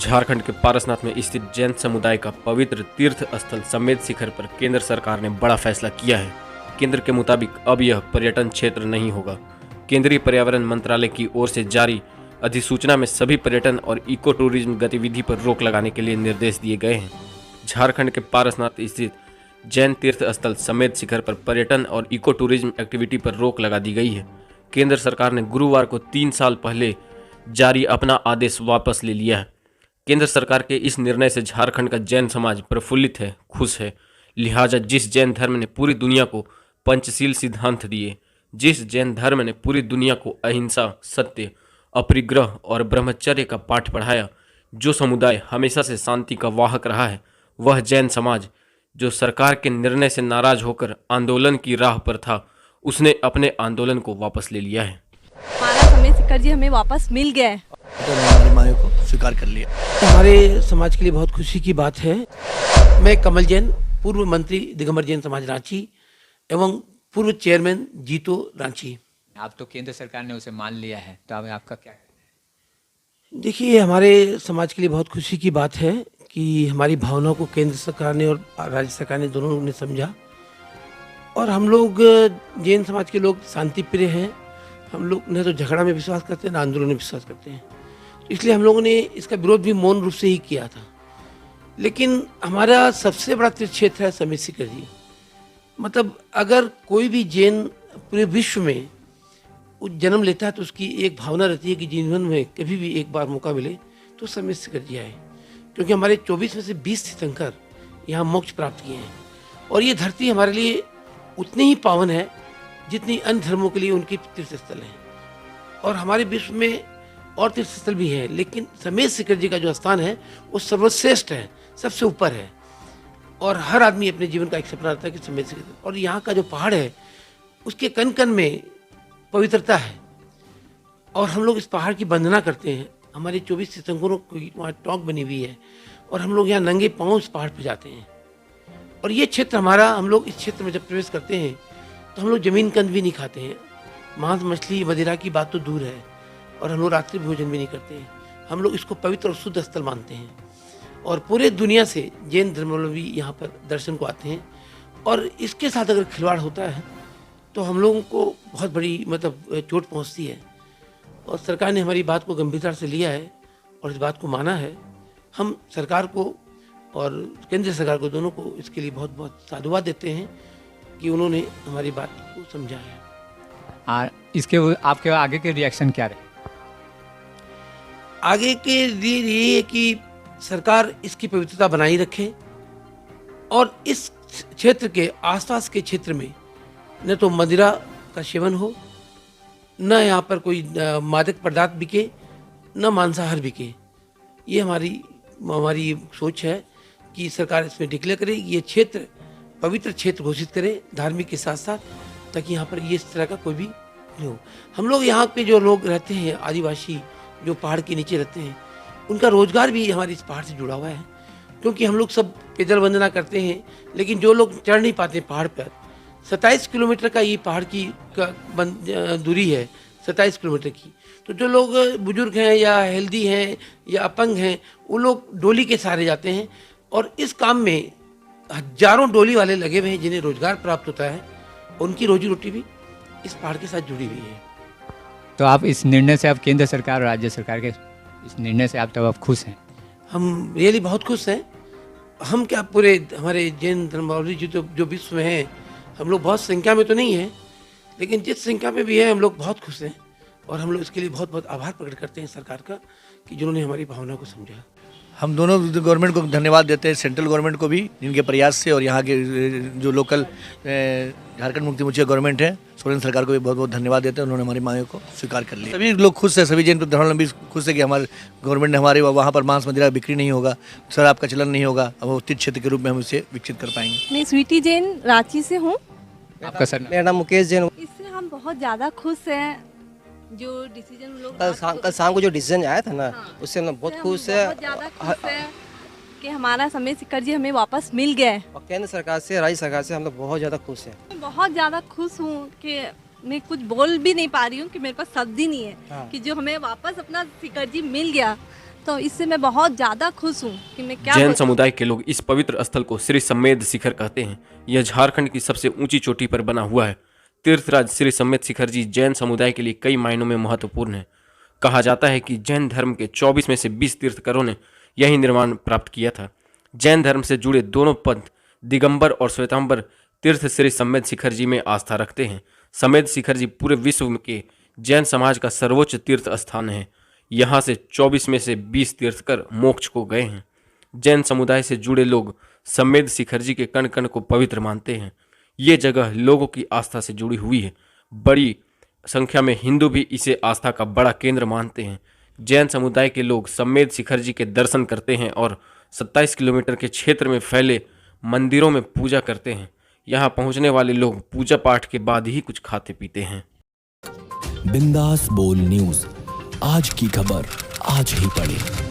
झारखंड के पारसनाथ में स्थित जैन समुदाय का पवित्र तीर्थ स्थल समेत शिखर पर केंद्र सरकार ने बड़ा फैसला किया है। केंद्र के मुताबिक अब यह पर्यटन क्षेत्र नहीं होगा। केंद्रीय पर्यावरण मंत्रालय की ओर से जारी अधिसूचना में सभी पर्यटन और इको टूरिज्म गतिविधि पर रोक लगाने के लिए निर्देश दिए गए हैं। झारखंड के पारसनाथ स्थित जैन तीर्थ स्थल समेत शिखर पर पर्यटन और इको टूरिज्म एक्टिविटी पर रोक लगा दी गई है। केंद्र सरकार ने गुरुवार को 3 साल पहले जारी अपना आदेश वापस ले लिया है। केंद्र सरकार के इस निर्णय से झारखंड का जैन समाज प्रफुल्लित है, खुश है। लिहाजा जिस जैन धर्म ने पूरी दुनिया को पंचशील सिद्धांत दिए, जिस जैन धर्म ने पूरी दुनिया को अहिंसा, सत्य, अपरिग्रह और ब्रह्मचर्य का पाठ पढ़ाया, जो समुदाय हमेशा से शांति का वाहक रहा है, वह जैन समाज जो सरकार के निर्णय से नाराज होकर आंदोलन की राह पर था, उसने अपने आंदोलन को वापस ले लिया है। हमारा समय शिखर जी हमें वापस मिल गया है। तो हमारी मांगों को स्वीकार कर लिया। हमारे समाज के लिए बहुत खुशी की बात है। मैं कमल जैन, पूर्व मंत्री दिगंबर जैन समाज रांची एवं पूर्व चेयरमैन जीतो रांची। आप तो केंद्र सरकार ने उसे मान लिया है, तो अब आपका क्या? देखिए, हमारे समाज के लिए बहुत खुशी की बात है कि हमारी भावनाओं को केंद्र सरकार ने और राज्य सरकार ने दोनों ने समझा। और हम लोग जैन समाज के लोग शांति प्रिय हैं। हम लोग न तो झगड़ा में विश्वास करते हैं, न आंदोलन में विश्वास करते हैं। तो इसलिए हम लोगों ने इसका विरोध भी मौन रूप से ही किया था। लेकिन हमारा सबसे बड़ा तीर्थ क्षेत्र है समेत शिखर जी। मतलब अगर कोई भी जैन पूरे विश्व में जन्म लेता है तो उसकी एक भावना रहती है कि जीवन में कभी भी एक बार मौका मिले तो समेत शिखर जी आए, क्योंकि हमारे 24 में से 20 तीर्थंकर यहाँ मोक्ष प्राप्त किए हैं। और ये धरती हमारे लिए उतनी ही पावन है जितनी अन्य धर्मों के लिए उनकी तीर्थस्थल है। और हमारे विश्व में और तीर्थस्थल भी हैं, लेकिन समेत शिखर जी का जो स्थान है वो सर्वश्रेष्ठ है, सबसे ऊपर है। और हर आदमी अपने जीवन का एक सपना रहता है कि समेत शिखर, और यहाँ का जो पहाड़ है उसके कण कण में पवित्रता है। और हम लोग इस पहाड़ की वंदना करते हैं। हमारे 24 तीर्थंकरों की वहाँ टॉक बनी हुई है और हम लोग यहाँ नंगे पाँव इस पहाड़ पर जाते हैं। और ये क्षेत्र हमारा, हम लोग इस क्षेत्र में जब प्रवेश करते हैं तो हम लोग जमीन कंद भी नहीं खाते हैं। मांस मछली मदिरा की बात तो दूर है, और हम लोग रात्रि भोजन भी नहीं करते हैं। हम लोग इसको पवित्र और शुद्ध स्थल मानते हैं। और पूरे दुनिया से जैन धर्मावलंबी यहाँ पर दर्शन को आते हैं। और इसके साथ अगर खिलवाड़ होता है तो हम लोगों को बहुत बड़ी चोट पहुँचती है। और सरकार ने हमारी बात को गंभीरता से लिया है और इस बात को माना है। हम सरकार को और केंद्र सरकार को, दोनों को इसके लिए बहुत बहुत साधुवाद देते हैं कि उन्होंने हमारी बात को समझा है। इसके आपके आगे के रिएक्शन क्या रहे? आगे के लिए ये है कि सरकार इसकी पवित्रता बनाई रखे और इस क्षेत्र के आसपास के क्षेत्र में न तो मदिरा का सेवन हो, न यहाँ पर कोई मादक पदार्थ बिके, न मांसाहार बिके। ये हमारी सोच है कि सरकार इसमें डिक्लेयर करे, ये क्षेत्र पवित्र क्षेत्र घोषित करे धार्मिक के साथ साथ, ताकि यहाँ पर ये इस तरह का कोई भी नहीं हो। हम लोग यहाँ पे जो लोग रहते हैं, आदिवासी जो पहाड़ के नीचे रहते हैं, उनका रोजगार भी हमारे इस पहाड़ से जुड़ा हुआ है। क्योंकि हम लोग सब पैदल वंदना करते हैं, लेकिन जो लोग चढ़ नहीं पाते पहाड़ पर, 27 किलोमीटर का ये पहाड़ की दूरी है, 27 किलोमीटर की। तो जो लोग बुजुर्ग हैं या हेल्दी हैं या अपंग हैं, वो लोग डोली के सहारे जाते हैं। और इस काम में हजारों डोली वाले लगे हुए हैं जिन्हें रोजगार प्राप्त होता है। उनकी रोजी रोटी भी इस पहाड़ के साथ जुड़ी हुई है। तो आप इस निर्णय से, आप केंद्र सरकार और राज्य सरकार के इस निर्णय से आप खुश हैं? हम रियली बहुत खुश हैं। हम क्या, पूरे हमारे जैन धर्मावलंबी जी जो विश्व में हैं, हम लोग बहुत संख्या में तो नहीं हैं, लेकिन जिस संख्या में भी है हम लोग बहुत खुश हैं। और हम लोग इसके लिए बहुत बहुत आभार प्रकट करते हैं सरकार का कि जिन्होंने हमारी भावना को समझा। हम दोनों गवर्नमेंट को धन्यवाद देते हैं, सेंट्रल गवर्नमेंट को भी जिनके प्रयास से, और यहाँ के जो लोकल झारखंड मुक्ति मोर्चा गवर्नमेंट है, सोरेन सरकार को भी बहुत बहुत धन्यवाद देते हैं। उन्होंने हमारी मांगों को स्वीकार कर लिया। सभी लोग खुश हैं, सभी जैन धर्मावलंबी खुश है कि हमारे गवर्नमेंट ने हमारे वहाँ पर मांस मदिरा बिक्री नहीं होगा, शराब का चलन नहीं होगा। अब तीर्थ क्षेत्र के रूप में हम इसे विकसित कर पाएंगे। मैं स्वीटी जैन रांची से हूँ। आपका सर? मेरा नाम मुकेश जैन। इससे हम बहुत ज़्यादा खुश हैं। जो डिसीजन लोग कल शाम को जो डिसीजन आया था ना, हाँ, उससे हम बहुत खुश है। बहुत ज़्यादा खुश है कि हमारा समेत शिखर जी हमें वापस मिल गया है। और केंद्र सरकार से, राज्य सरकार से हम लोग बहुत ज़्यादा खुश हैं। मैं बहुत ज़्यादा खुश हूँ कि मैं कुछ बोल भी नहीं पा रही हूँ, कि मेरे पास शब्द ही नहीं है। हाँ। कि जो हमें वापस अपना शिखर जी मिल गया, तो इससे मैं बहुत ज़्यादा खुश हूँ कि मैं क्या जैन बोलूं। समुदाय के लोग इस पवित्र स्थल को श्री सम्मेद शिखर कहते हैं। यह झारखंड की सबसे ऊंची चोटी पर बना हुआ है। तीर्थराज श्री सम्मेद शिखर जी जैन समुदाय के लिए कई मायनों में महत्वपूर्ण है। कहा जाता है कि जैन धर्म के 24 में से 20 तीर्थकरों ने यही निर्माण प्राप्त किया था। जैन धर्म से जुड़े दोनों पंथ दिगंबर और श्वेतांबर तीर्थ श्री सम्मेद शिखर जी में आस्था रखते हैं। सम्मेद शिखर जी पूरे विश्व के जैन समाज का सर्वोच्च तीर्थ स्थान है। यहाँ से 24 में से 20 तीर्थकर मोक्ष को गए हैं। जैन समुदाय से जुड़े लोग सम्मेद शिखर जी के कण कण को पवित्र मानते हैं। ये जगह लोगों की आस्था से जुड़ी हुई है। बड़ी संख्या में हिंदू भी इसे आस्था का बड़ा केंद्र मानते हैं। जैन समुदाय के लोग सम्मेद शिखर जी के दर्शन करते हैं और 27 किलोमीटर के क्षेत्र में फैले मंदिरों में पूजा करते हैं। यहाँ पहुँचने वाले लोग पूजा पाठ के बाद ही कुछ खाते पीते हैं। बिंदास बोल न्यूज, आज की खबर आज ही पढ़े।